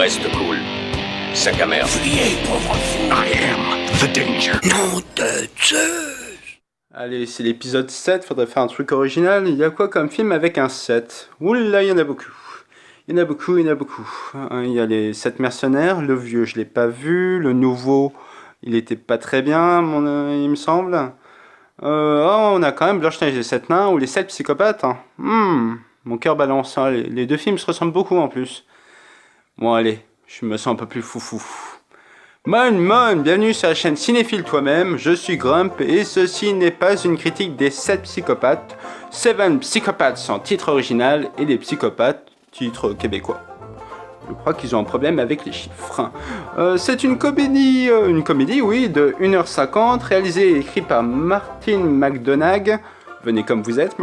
Reste cool. Sac à merde. Fuyez, pauvre fou. I am the danger. Nom de Zeus. Allez, c'est l'épisode 7, faudrait faire un truc original. Il y a quoi comme film avec un 7? Oula, il y en a beaucoup. Il y en a beaucoup. Il y a les 7 mercenaires, le vieux je l'ai pas vu, le nouveau il était pas très bien, il me semble. On a quand même Blanche-Neige et les 7 nains ou les 7 psychopathes. Mon cœur balance, hein. Les deux films se ressemblent beaucoup en plus. Bon allez, je me sens un peu plus foufou. Bienvenue sur la chaîne Cinéphile toi-même, je suis Grump et ceci n'est pas une critique des 7 psychopathes. 7 Psychopaths en titre original et les psychopathes, titre québécois. Je crois qu'ils ont un problème avec les chiffres. C'est une comédie, oui, de 1h50, réalisée et écrite par Martin McDonagh. Venez comme vous êtes,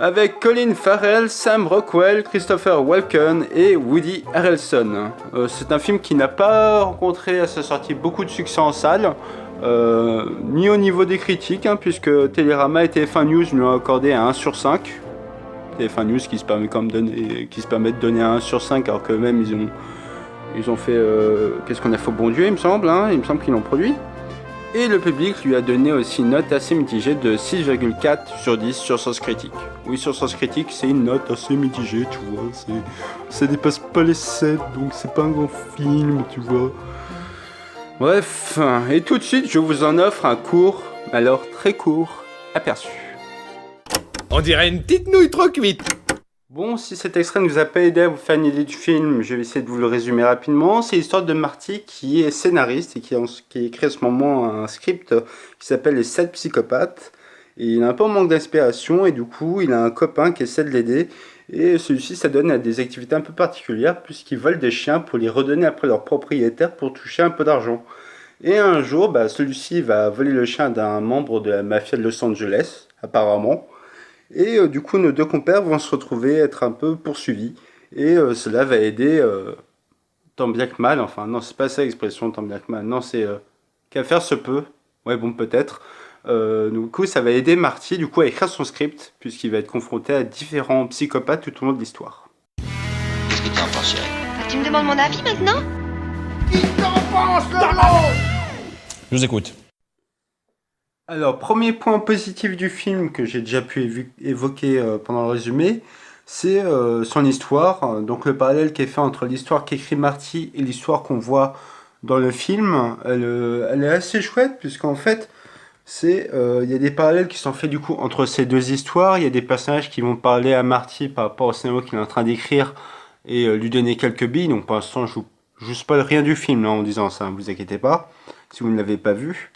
avec Colin Farrell, Sam Rockwell, Christopher Walken et Woody Harrelson. C'est un film qui n'a pas rencontré à sa sortie beaucoup de succès en salle, ni au niveau des critiques, puisque Télérama et TF1 News lui ont accordé un 1 sur 5. TF1 News qui se permet de donner un 1 sur 5 alors qu'eux-mêmes ils ont fait qu'est-ce qu'on a fait au bon Dieu, il me semble qu'ils l'ont produit. Et le public lui a donné aussi une note assez mitigée de 6,4 sur 10 sur Sens Critique. Oui, sur Sens Critique, c'est une note assez mitigée, tu vois. Ça dépasse pas les 7, donc c'est pas un grand film, tu vois. Bref, et tout de suite, je vous en offre un court, alors très court, aperçu. On dirait une petite nouille trop cuite. Bon, si cet extrait ne vous a pas aidé à vous faire une idée du film, je vais essayer de vous le résumer rapidement. C'est l'histoire de Marty qui est scénariste et qui écrit à ce moment un script qui s'appelle Les 7 psychopathes. Et il a un peu en manque d'inspiration et du coup il a un copain qui essaie de l'aider. Et celui-ci s'adonne à des activités un peu particulières puisqu'il vole des chiens pour les redonner après leur propriétaire pour toucher un peu d'argent. Et un jour, celui-ci va voler le chien d'un membre de la mafia de Los Angeles, apparemment. Et du coup, nos deux compères vont se retrouver être un peu poursuivis. Et cela va aider tant bien que mal. Enfin, non, c'est pas ça l'expression tant bien que mal. Non, c'est qu'à faire se peut. Ouais, bon, peut-être. Du coup, ça va aider Marty du coup, à écrire son script, puisqu'il va être confronté à différents psychopathes tout au long de l'histoire. Qu'est-ce que tu en penses, chérie? Tu me demandes mon avis maintenant? Je vous écoute. Alors, premier point positif du film que j'ai déjà pu évoquer pendant le résumé, c'est son histoire. Donc le parallèle qui est fait entre l'histoire qu'écrit Marty et l'histoire qu'on voit dans le film, elle est assez chouette, puisqu'en fait, il y a des parallèles qui sont faits du coup entre ces deux histoires. Il y a des personnages qui vont parler à Marty par rapport au scénario qu'il est en train d'écrire et lui donner quelques billes. Donc pour l'instant, je ne spoil rien du film en disant ça, ne vous inquiétez pas, si vous ne l'avez pas vu.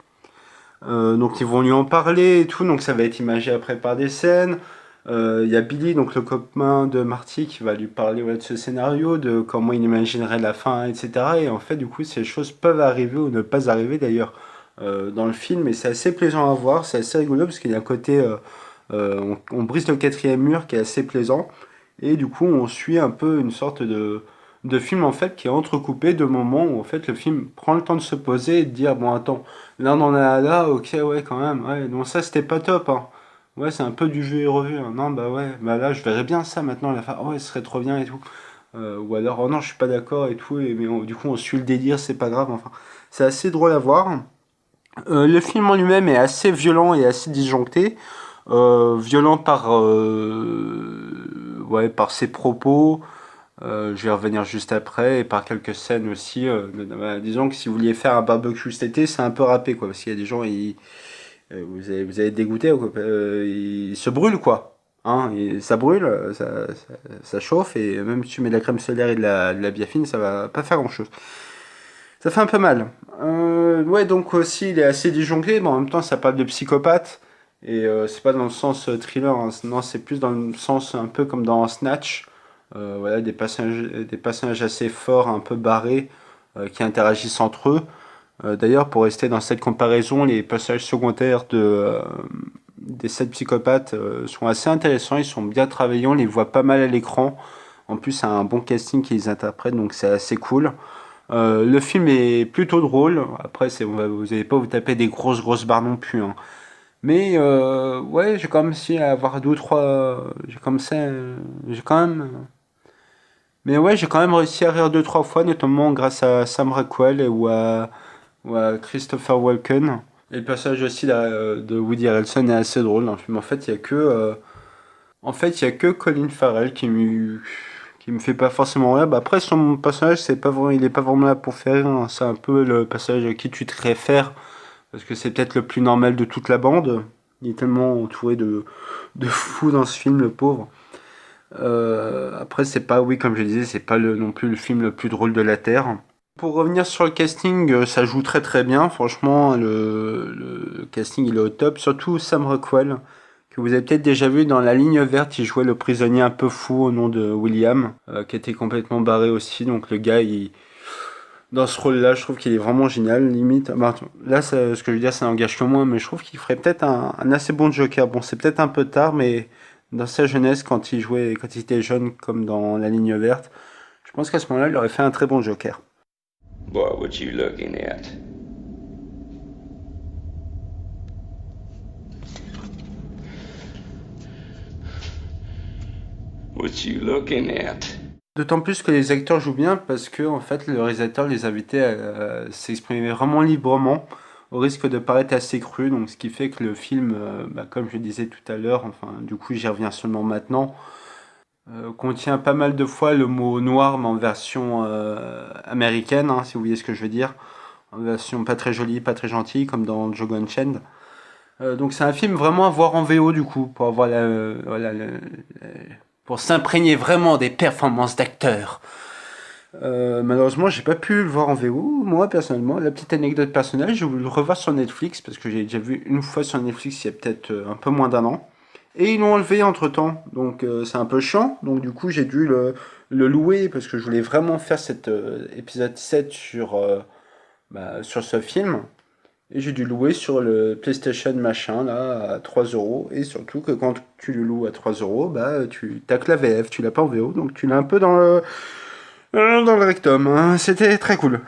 Donc ils vont lui en parler et tout, donc ça va être imagé après par des scènes. Il y a Billy, donc le copain de Marty, qui va lui parler de ce scénario, de comment il imaginerait la fin, etc. Et en fait, du coup, ces choses peuvent arriver ou ne pas arriver d'ailleurs dans le film, et c'est assez plaisant à voir, c'est assez rigolo parce qu'il y a un côté, on brise le quatrième mur qui est assez plaisant, et du coup, on suit un peu une sorte de film en fait qui est entrecoupé de moments où en fait le film prend le temps de se poser et de dire bon attends, là on en a là, ok ouais quand même, ouais non ça c'était pas top hein. Ouais c'est un peu du vu et revu hein. Non bah ouais, bah là je verrais bien ça maintenant à la fin, oh ouais ce serait trop bien et tout. Ou alors oh non je suis pas d'accord et tout, du coup on suit le délire, c'est pas grave, enfin c'est assez drôle à voir. Le film en lui-même est assez violent et assez disjoncté. Violent par ses propos. Je vais revenir juste après, et par quelques scènes aussi. Disons que si vous vouliez faire un barbecue cet été, c'est un peu râpé, quoi, parce qu'il y a des gens, vous allez dégoûter, quoi. Ils se brûlent, quoi. Ça brûle, ça chauffe, et même si tu mets de la crème solaire et de la biafine, ça va pas faire grand-chose. Ça fait un peu mal. Ouais, donc aussi, il est assez disjoncté, mais en même temps, ça parle de psychopathe, et c'est pas dans le sens thriller, hein. Non, c'est plus dans le sens un peu comme dans Snatch. Voilà, des personnages assez forts, un peu barrés, qui interagissent entre eux. D'ailleurs, pour rester dans cette comparaison, les personnages secondaires des 7 psychopathes sont assez intéressants, ils sont bien travaillés, on les voit pas mal à l'écran. En plus, c'est un bon casting qui les interprète, donc c'est assez cool. Le film est plutôt drôle. Après, vous n'allez pas vous taper des grosses barres non plus, hein. Mais ouais, j'ai quand même essayé à avoir deux ou trois. J'ai quand même Mais ouais, j'ai quand même réussi à rire 2-3 fois, notamment grâce à Sam Rockwell ou à Christopher Walken. Et le personnage aussi de Woody Harrelson est assez drôle dans le film. En fait, il y a que Colin Farrell qui me fait pas forcément rire. Bah, après, son personnage, il est pas vraiment là pour faire rire, hein. C'est un peu le personnage à qui tu te réfères, parce que c'est peut-être le plus normal de toute la bande. Il est tellement entouré de fous dans ce film, le pauvre. Après, c'est pas, oui, comme je disais, c'est pas non plus le film le plus drôle de la Terre. Pour revenir sur le casting, ça joue très très bien. Franchement, le casting il est au top. Surtout Sam Rockwell, que vous avez peut-être déjà vu dans La Ligne Verte. Il jouait le prisonnier un peu fou au nom de William, qui était complètement barré aussi. Donc le gars, dans ce rôle-là, je trouve qu'il est vraiment génial. Limite, bah, là, ce que je veux dire, ça n'engage que moi, mais je trouve qu'il ferait peut-être un assez bon Joker. Bon, c'est peut-être un peu tard, mais dans sa jeunesse, quand il était jeune, comme dans La Ligne Verte, je pense qu'à ce moment-là, il aurait fait un très bon Joker. Boy, what you looking at? What you looking at? D'autant plus que les acteurs jouent bien parce que en fait le réalisateur les invitait à s'exprimer vraiment librement au risque de paraître assez cru, donc ce qui fait que le film, bah, comme je le disais tout à l'heure, enfin du coup j'y reviens seulement maintenant, contient pas mal de fois le mot noir mais en version américaine, hein, si vous voyez ce que je veux dire, en version pas très jolie, pas très gentille comme dans Django Unchained. Donc c'est un film vraiment à voir en VO du coup pour avoir pour s'imprégner vraiment des performances d'acteurs. Malheureusement, j'ai pas pu le voir en VO. Moi, personnellement, la petite anecdote personnelle, j'ai voulu le revoir sur Netflix parce que j'ai déjà vu une fois sur Netflix il y a peut-être un peu moins d'un an. Et ils l'ont enlevé entre temps, donc c'est un peu chiant. Donc du coup, j'ai dû le louer parce que je voulais vraiment faire cet épisode 7 sur ce film. Et j'ai dû louer sur le PlayStation machin là à 3 €. Et surtout que quand tu le loues à 3 €, bah t'as que la VF, tu l'as pas en VO, donc tu l'as un peu dans le rectum, hein. C'était très cool.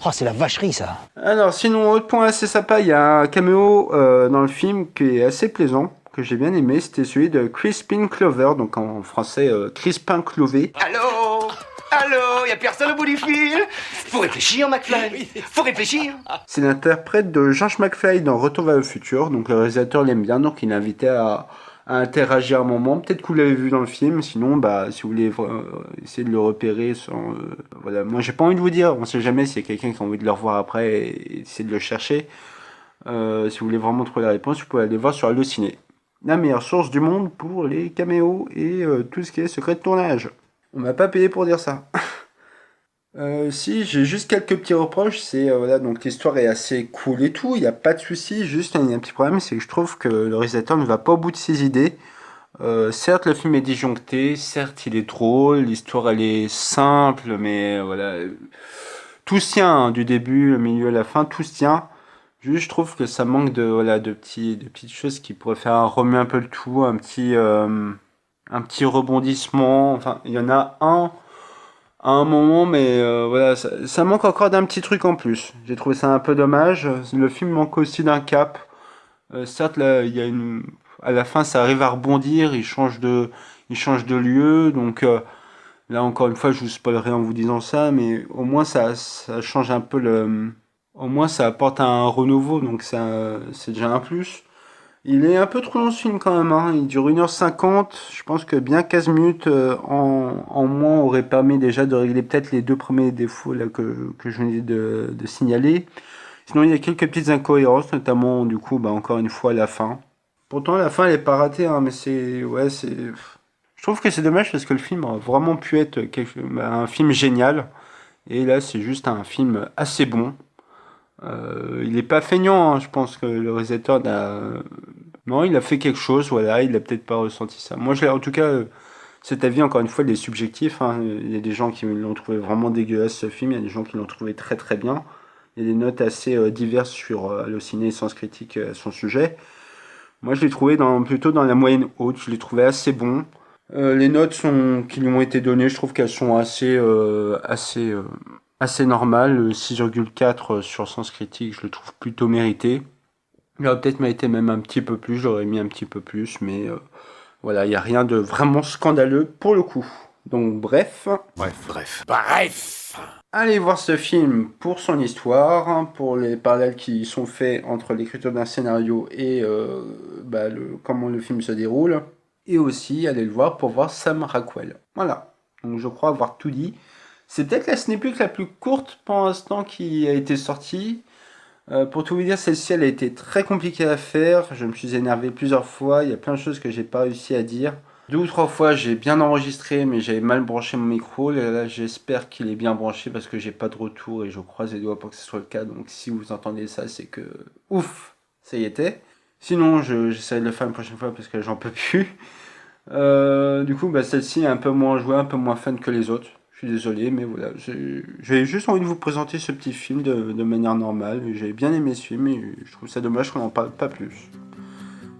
Oh, c'est la vacherie, ça. Alors sinon, autre point assez sympa, il y a un caméo dans le film qui est assez plaisant, que j'ai bien aimé, c'était celui de Crispin Clover, donc en français Crispin Clovet. Allô? Allô? Y a personne au bout du fil? Faut réfléchir, McFly. Faut réfléchir. C'est l'interprète de George McFly dans Retour vers le futur, donc le réalisateur l'aime bien, donc il l'a invité à interagir un moment. Peut-être que vous l'avez vu dans le film, sinon, bah, si vous voulez essayer de le repérer, voilà. Moi, j'ai pas envie de vous dire, on sait jamais s'il y a quelqu'un qui a envie de le revoir après et essayer de le chercher. Si vous voulez vraiment trouver la réponse, vous pouvez aller voir sur Allociné, la meilleure source du monde pour les caméos et tout ce qui est secret de tournage. On m'a pas payé pour dire ça. Si, j'ai juste quelques petits reproches, c'est voilà, donc l'histoire est assez cool et tout, il n'y a pas de souci, juste il y a un petit problème, c'est que je trouve que le réalisateur ne va pas au bout de ses idées. Certes, le film est disjoncté, certes, il est drôle, l'histoire elle est simple, mais voilà, tout se tient, hein, du début, le milieu, la fin, tout se tient. Juste, je trouve que ça manque de petites choses qui pourraient faire remuer un peu le tout, un petit rebondissement, enfin, il y en a un à un moment, mais voilà, ça manque encore d'un petit truc en plus. J'ai trouvé ça un peu dommage. Le film manque aussi d'un cap. Certes, là, à la fin, ça arrive à rebondir. Il change de lieu. Donc là, encore une fois, je vous spoilerai en vous disant ça, mais au moins ça change un peu au moins, ça apporte un renouveau. Donc c'est déjà un plus. Il est un peu trop long ce film quand même, hein. Il dure 1h50. Je pense que bien 15 minutes en moins aurait permis déjà de régler peut-être les deux premiers défauts là, que je venais de signaler. Sinon, il y a quelques petites incohérences, notamment du coup, bah, encore une fois, la fin. Pourtant, la fin, elle est pas ratée, hein, mais c'est. Ouais, c'est. Je trouve que c'est dommage parce que le film aurait vraiment pu être un film génial. Et là, c'est juste un film assez bon. Il est pas feignant, hein. Je pense que le réalisateur non, il a fait quelque chose, voilà, il a peut-être pas ressenti ça. Moi, en tout cas, cet avis, encore une fois, il est subjectif, hein. Il y a des gens qui l'ont trouvé vraiment dégueulasse ce film, il y a des gens qui l'ont trouvé très très bien. Il y a des notes assez diverses sur Allociné et Sens Critique à son sujet. Moi, je l'ai trouvé plutôt dans la moyenne haute, je l'ai trouvé assez bon. Les notes qui lui ont été données, je trouve qu'elles sont assez normales. 6,4 sur Sens Critique, je le trouve plutôt mérité. Il aurait peut-être mérité même un petit peu plus, j'aurais mis un petit peu plus, mais voilà, il n'y a rien de vraiment scandaleux pour le coup. Donc bref, allez voir ce film pour son histoire, pour les parallèles qui sont faits entre l'écriture d'un scénario et comment le film se déroule. Et aussi, allez le voir pour voir Sam Rockwell. Voilà, donc je crois avoir tout dit. C'est peut-être la sneak la plus courte pour l'instant qui a été sortie. Pour tout vous dire, celle-ci, elle a été très compliquée à faire. Je me suis énervé plusieurs fois. Il y a plein de choses que j'ai pas réussi à dire. 2 ou 3 fois, j'ai bien enregistré, mais j'avais mal branché mon micro. Et là, j'espère qu'il est bien branché parce que j'ai pas de retour et je croise les doigts pour que ce soit le cas. Donc, si vous entendez ça, c'est que ouf, ça y était. Sinon, j'essaierai de le faire une prochaine fois parce que j'en peux plus. Du coup, celle-ci est un peu moins jouée, un peu moins fun que les autres. Je suis désolé, mais voilà, j'avais juste envie de vous présenter ce petit film de manière normale. J'avais bien aimé ce film et je trouve ça dommage qu'on n'en parle pas plus.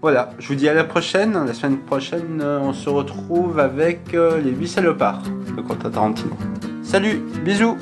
Voilà, je vous dis à la prochaine. La semaine prochaine, on se retrouve avec Les 8 salopards de Quentin Tarantino. Salut, bisous!